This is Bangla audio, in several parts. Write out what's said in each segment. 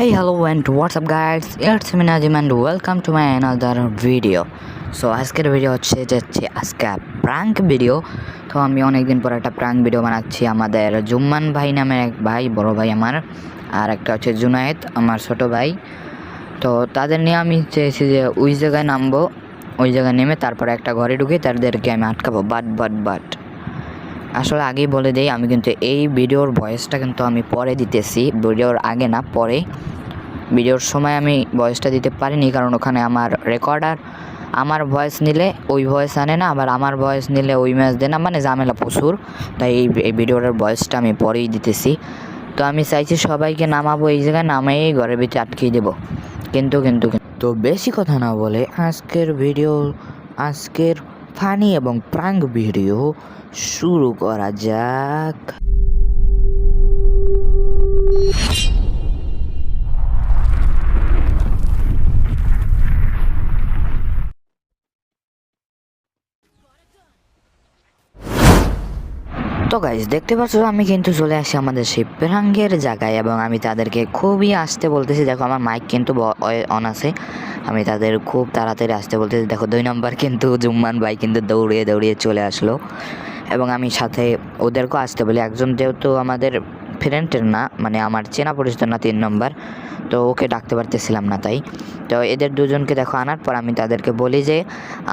Hey, hello and what's up guys, it's me Najim and welcome to my another video. So আজকের ভিডিও হচ্ছে আজকে প্র্যাঙ্ক ভিডিও। তো আমি অনেকদিন পর একটা প্র্যাঙ্ক ভিডিও বানাচ্ছি। আমাদের জুম্মান ভাই নামে এক ভাই, বড় ভাই আমার, আর একটা হচ্ছে জুনায়েদ আমার ছোট ভাই। তো তাদের নিয়ে আমি চেয়েছি যে ওই জায়গায় নামবো, ওই জায়গায় নেমে তারপরে একটা ঘরে ঢুকে তাদেরকে আমি আটকাবো। বাট আসলে আগেই বলে দেই, আমি কিন্তু এই ভিডিওর ভয়েসটা কিন্তু আমি পরে দিতেছি, ভিডিওর আগে না, পরে। ভিডিওর সময় আমি ভয়েসটা দিতে পারিনি, কারণ ওখানে আমার রেকর্ডার আমার ভয়েস নিলে ওই ভয়েস আনে না, আবার আমার ভয়েস নিলে ওই ম্যাচ দেয় না, মানে ঝামেলা প্রচুর। তাই এই ভিডিওর ভয়েসটা আমি পরেই দিতেছি। তো আমি চাইছি সবাইকে নামাবো, এই জায়গায় নামেই ঘরের ভিতরে আটকিয়ে দেবো। কিন্তু তো বেশি কথা না বলে আজকের ফানি এবং প্রাঙ্ক ভিডিও শুরু করা যাক। তো গাইজ দেখতে পাচ্ছ, আমি কিন্তু চলে আসি আমাদের সেই প্রাঙ্গের জায়গায় এবং আমি তাদেরকে খুবই আসতে বলতেছি। দেখো আমার মাইক কিন্তু অন আছে, আমি তাদের খুব তাড়াতাড়ি আসতে বলতেছি। দেখো 2 নম্বর কিন্তু জুম্মান ভাই কিন্তু দৌড়িয়ে চলে আসলো এবং আমি সাথে ওদেরকেও আসতে বলি। একজন যেহেতু আমাদের ফ্রেন্ডের না, মানে আমার চেনা পরিচিত না, 3 নম্বর, তো ওকে ডাকতে পারতেছিলাম না, তাই তো এদের দুজনকে দেখো আনার পর আমি তাদেরকে বলি যে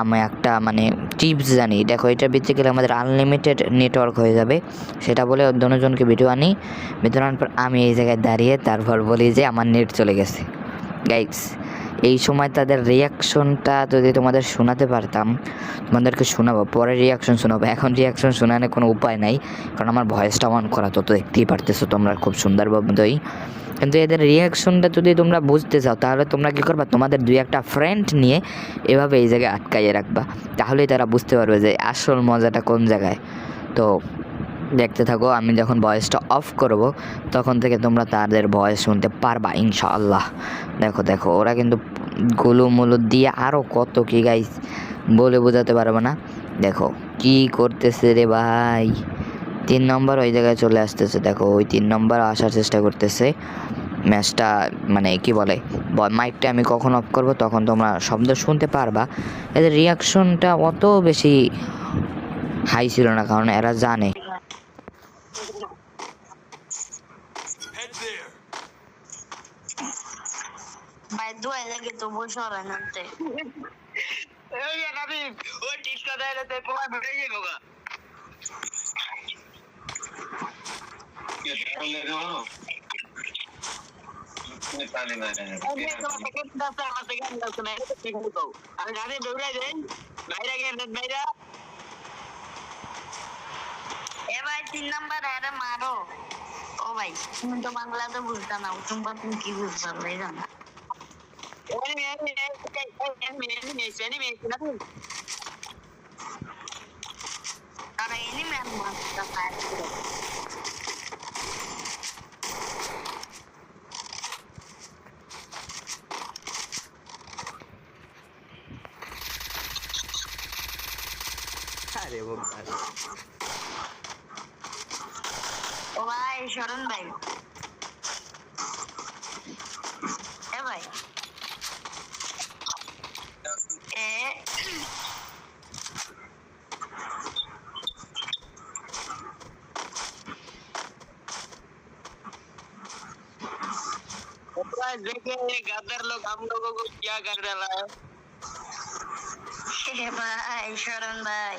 আমি একটা মানে টিপস জানি, দেখো এটার ভিত্তি গেলে আমাদের আনলিমিটেড নেটওয়ার্ক হয়ে যাবে, সেটা বলে দুজনকে ভিডিও আনার পর আমি এই জায়গায় দাঁড়িয়ে তারপর বলি যে আমার নেট চলে গেছে। গাইস, এই সময় তাদের রিয়াকশনটা যদি তোমাদের শোনাতে পারতাম, তোমাদেরকে শোনাবো, পরে রিয়াকশন শোনাবো। এখন রিয়াকশন শোনানোর কোনো উপায় নাই, কারণ আমার ভয়েসটা অন করা, তো দেখতেই পারতেছো তোমরা খুব সুন্দরভাবেই। কিন্তু এদের রিয়াকশনটা যদি তোমরা বুঝতে চাও, তাহলে তোমরা কী করবা, তোমাদের 2-1টা ফ্রেন্ড নিয়ে এভাবে এই জায়গায় আটকাইয়ে রাখবা, তাহলেই তারা বুঝতে পারবে যে আসল মজাটা কোন জায়গায়। তো দেখতে থাকো, আমি যখন ভয়েসটা অফ করব তখন থেকে তোমরা তাদের ভয়েস শুনতে পারবা ইনশাআল্লাহ। দেখো ওরা কিন্তু গুলুমুলু দিয়ে আরও কত কি গাইস বলে বোঝাতে পারবো না। দেখো কি করতেছে রে ভাই, 3 নম্বর ওই জায়গায় চলে আসতেছে। দেখো ওই 3 নম্বর আসার চেষ্টা করতেছে। ম্যাচটা মানে কি বলে, মাইকটা আমি কখন অফ করব তখন তোমরা শব্দ শুনতে পারবা। এদের রিয়াকশনটা অত বেশি হাই ছিল না, কারণ এরা জানে। ভাই দুয়াই লাগে তো বসে হবে না তে এই যে আমি ওই টিস্কা দেলে তে তোমার বেড়ে যাবো গা কে বলে দাও তুমি পানি না না আমি তো সেকেন্ড দাসে আমার থেকে দাস না এটা ঠিক তো আমি গাড়ি দৌড়াই যাই বাইরে গিয়ে বাইরে এ ভাই 3 নাম্বার আরে মারো। ও ভাই তুমি তো বাংলা তো বুঝতা না, তুমি কি বুঝবা ভাই জানা Para ini memang terkait. আরে বাবা, ও ভাই শরণ ভাই, এ ভাই এ देखे ये गदर लोग हम लोगों को क्या कर डाला है। भाई शरण भाई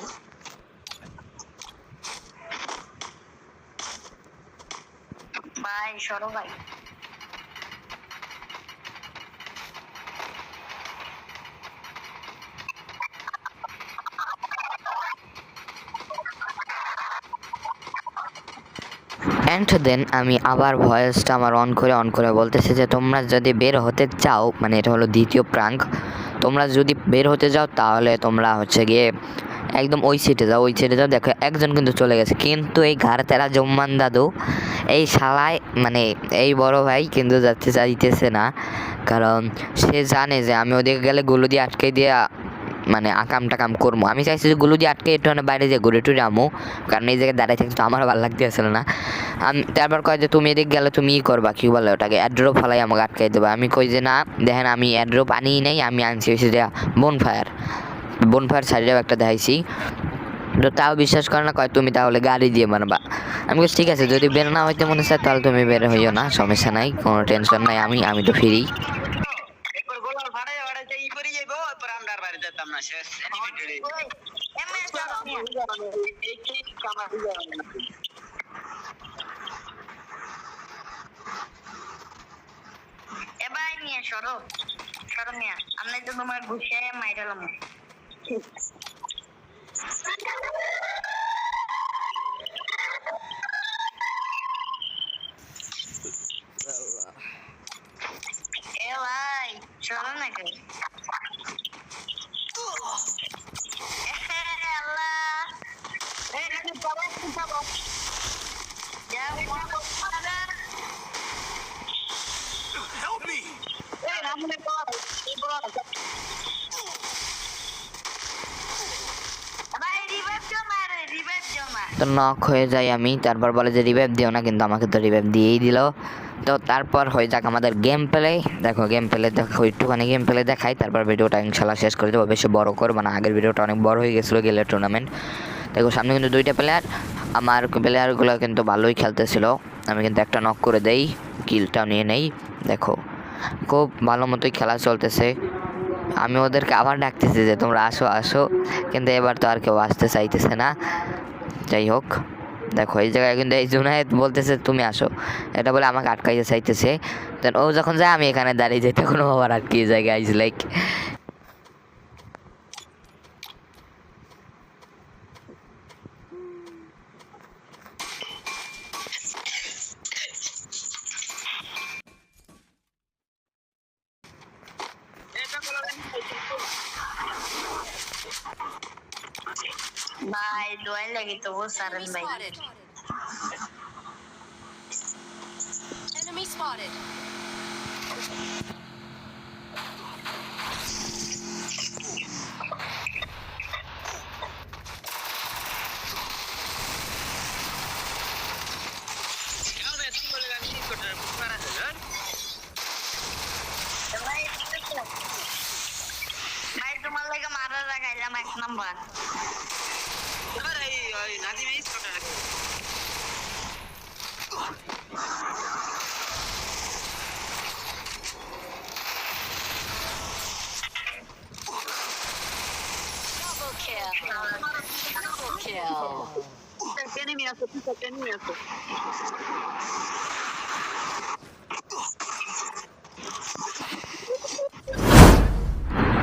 भाई शरण भाई অ্যান্ড দেন আমি আবার ভয়েসটা আমার অন করে বলতেছি যে তোমরা যদি বের হতে চাও, মানে এটা হলো দ্বিতীয় প্রাঙ্ক, তোমরা যদি বের হতে যাও তাহলে তোমরা হচ্ছে গিয়ে একদম ওই সিটে যাও। দেখো একজন কিন্তু চলে গেছে, কিন্তু এই ঘাড় তেরা জম্মান দাদু এই শালায়, মানে এই বড় ভাই কিন্তু চাইতেছে না, কারণ সে জানে যে আমি ওদিকে গেলে গুলো দিয়ে আটকে দিয়ে মানে আকাম টাকাম করবো। আমি চাইছি যে গুলো দিয়ে আটকে একটু বাইরে যে ঘুরে টুরে আমো, কারণ এই জায়গায় দাঁড়াই থাকতে তো আমার ভালো লাগতে আসলে না। আমি তারপর কয় যে তুমি এদিক গেলে তুমি ই করবা, কি বলে ওটাকে, অ্যাড্রপ ফালাই আমাকে আটকাই দেবে। আমি কই যে না দেখেন আমি অ্যাড্রপ আনিই নাই, আমি আনছি হয়েছে যে বোনফায়ার সাইডেও একটা দেখাইছি, তো তাও বিশ্বাস করে না, কয় তুমি তাহলে গাড়ি দিয়ে মারবা। আমি বলছি ঠিক আছে, যদি বের না হইতে মনে চায় তাহলে তুমি বের হইও না, সমস্যা নাই, কোনো টেনশন নাই, আমি তো ফ্রি। এরপর গোলাল ফাড়াই ফাড়াইতে ই পরে যাইবো, এরপর আমরা আর বাড়ি যেতাম না, শেষ এনিমেটেড। এই কি কামা দিয়ে এবার নিয়ে সরো মিয়া, আমি তো তোমার ঘুষে মাইরালাম। এ ভাই চলো না কেন? আল্লাহ Help me! তো নক হয়ে যাই আমি, তারপর বলে যে রিভাইভ দিও না, কিন্তু আমাকে তো রিভাইভ দিয়েই দিল। তো তারপর হয়ে যাক আমাদের গেম প্লে। দেখো গেম প্লে দেখো, একটুখানি গেম প্লে দেখাই, তারপর ভিডিওটা ইনশাল্লাহ শেষ করে দেবো। বেশি বড় করবো না, আগের ভিডিওটা অনেক বড় হয়ে গেছিলো গেলের টুর্নামেন্ট। দেখো সামনে কিন্তু দুইটা প্লেয়ার, আমার প্লেয়ারগুলো কিন্তু ভালোই খেলতেছিল। আমি কিন্তু একটা নক করে দেই, কিলটাও নিয়ে নেই। দেখো খুব ভালো মতোই খেলা চলতেছে। আমি ওদেরকে আবার ডাকতেছি যে তোমরা আসো আসো, কিন্তু এবার তো আর কেউ আসতে চাইতেছে না। যাই হোক, দেখো এই জায়গায় কিন্তু এই জুনায়েদ বলতেছে তুমি আসো, এটা বলে আমাকে আটকাইতে চাইতেছে। দেন ও যখন যায় আমি এখানে দাঁড়িয়ে যাই, তখন ও আবার আটকিয়ে যায়। গাইজ লাইক ভাই দোয়াই লাগি তো সারেন ভাই। Enemy spotted. ভাই তোমার লাগে মারা লাগাইলাম 1 নাম্বার। এবার এই নাজিম এই স্পটে রাখো। Double kill. Double kill. Enemy আছে, enemy আছে।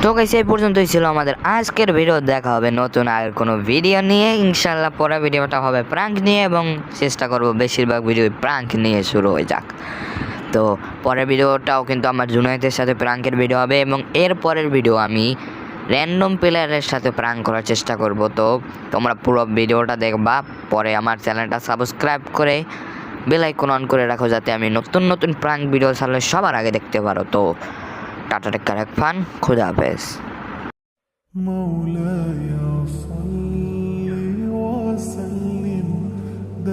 তো গাইস এই পর্যন্তই ছিল আমাদের আজকের ভিডিও। দেখা হবে নতুন আর কোনো ভিডিও নিয়ে ইনশাল্লাহ। পরের ভিডিওটা হবে প্রাঙ্ক নিয়ে, এবং চেষ্টা করব বেশিরভাগ ভিডিও প্রাঙ্ক নিয়ে শুরু হয়ে যাক। তো পরের ভিডিওটাও কিন্তু আমার জুনায়েদের সাথে প্রাঙ্কের ভিডিও হবে, এবং এর পরের ভিডিও আমি র্যান্ডম প্লেয়ারের সাথে প্রাঙ্ক করার চেষ্টা করব। তো তোমরা পুরো ভিডিওটা দেখবা, পরে আমার চ্যানেলটা সাবস্ক্রাইব করে বেল আইকন অন করে রাখো, যাতে আমি নতুন নতুন প্রাঙ্ক ভিডিও ছাড়লে সবার আগে দেখতে পারো। তো tata take care, have fun, খুদা হাফেজ।